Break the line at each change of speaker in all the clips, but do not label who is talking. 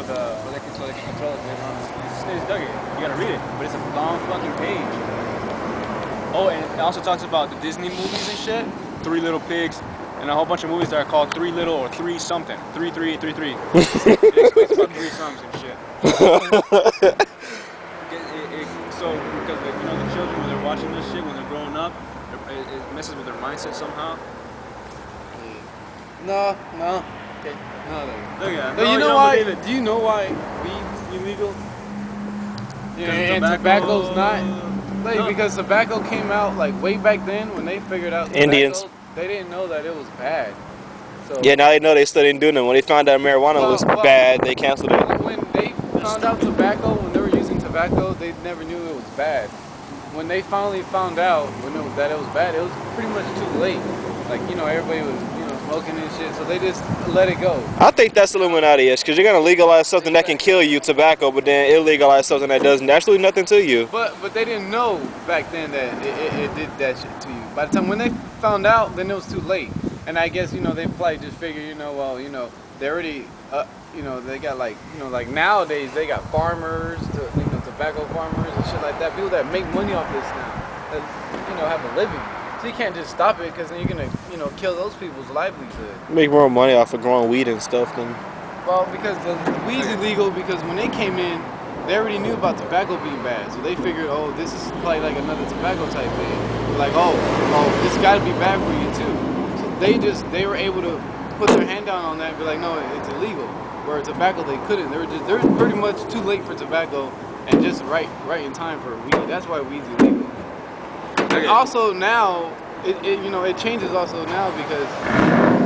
so they can control it later on. It's Dougie. You gotta read it, but it's a long fucking page. Oh, and it also talks about the Disney movies and shit. 3 Little Pigs, and a whole bunch of movies that are called 3 Little or 3 something. 3 3 3 3. It explains about 3 songs and shit. So because the children when they're watching this shit when they're growing up, it messes with their mindset somehow.
No.
Okay.
No.
You
know why? Do you know why weed's illegal? Yeah, and tobacco's not. Like, no. Because tobacco came out like way back then when they figured out tobacco,
Indians.
They didn't know that it was bad. So
yeah, now they know they still didn't do nothing. When they found out marijuana was bad, they canceled it.
When they found out tobacco, when they were using tobacco, they never knew it was bad. When they finally found out that it was bad, it was pretty much too late. Like, everybody was, smoking and shit, so they just let it go.
I think that's Illuminati-ish, because you're going to legalize something that can kill you, tobacco, but then illegalize something that does absolutely nothing to you.
But they didn't know back then that it did that shit to you. By the time when they found out, then it was too late. And I guess, they probably just figured, they already, they got like, like nowadays they got farmers, tobacco farmers and shit like that. People that make money off this now, that, have a living. So you can't just stop it because then you're gonna, kill those people's livelihood.
Make more money off of growing weed and stuff than.
Well, because the weed's illegal because when they came in, they already knew about tobacco being bad. So they figured, oh, this is probably like another tobacco type thing. Like, oh, this got to be bad for you too. So they were able to put their hand down on that and be like, no, it's illegal. Where tobacco they couldn't. They were pretty much too late for tobacco and just right in time for weed. That's why weed's illegal. And also now, it changes also now because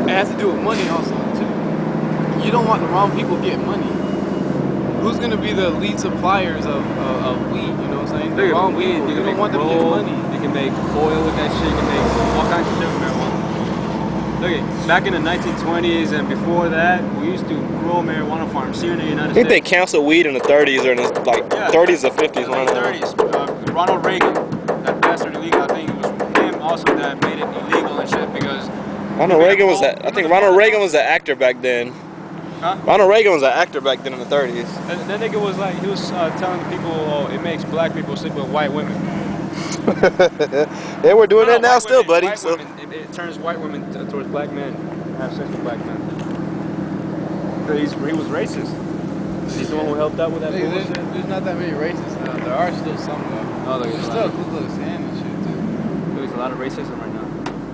it has to do with money also too. You don't want the wrong people getting money. Who's gonna be the lead suppliers of weed? You know what I'm saying? The wrong people. You don't want them to get money.
You can make oil with that shit. You can make all kinds of shit with marijuana. Look at back in the 1920s and before that, we used to grow marijuana farms here in the United States.
I think they canceled weed in the 30s or in the 30s or 50s.
Late 30s. Ronald Reagan, that bastard illegal. I think it was him also that made it illegal and shit because.
Ronald Reagan was that. I think Ronald Reagan was an actor back then.
Huh?
Ronald Reagan was an actor back then in the 30s.
And that nigga was like, he was telling people, oh, it makes black people sleep with white women.
Yeah, we're doing that now still, buddy.
So. It turns white women towards black men, have sex with black men. He was racist. He's the one who helped out with that bullshit.
There's not that many racists now. There are still some though.
Oh,
there's still Ku Klux Klan and shit too.
There's a lot of racism right now.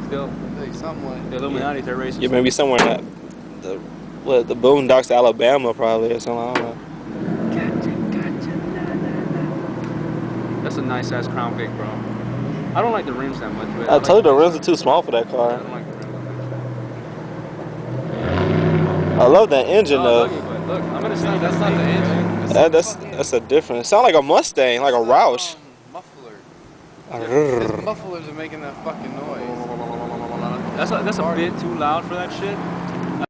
Still.
Like somewhat.
The Illuminati, they're racist.
Yeah, maybe somewhere in the Boondocks, Alabama, probably or something. I don't know.
That's a nice ass Crown Vic, bro. I don't like the rims that much. But
I told you the rims are too small for that car.
I don't like the rims that much.
I love that engine though.
Look, I'm gonna say that's not the engine.
That's a different. It sounds like a Mustang, like a Roush.
Muffler. His mufflers are making that fucking noise.
That's a bit too loud for that shit.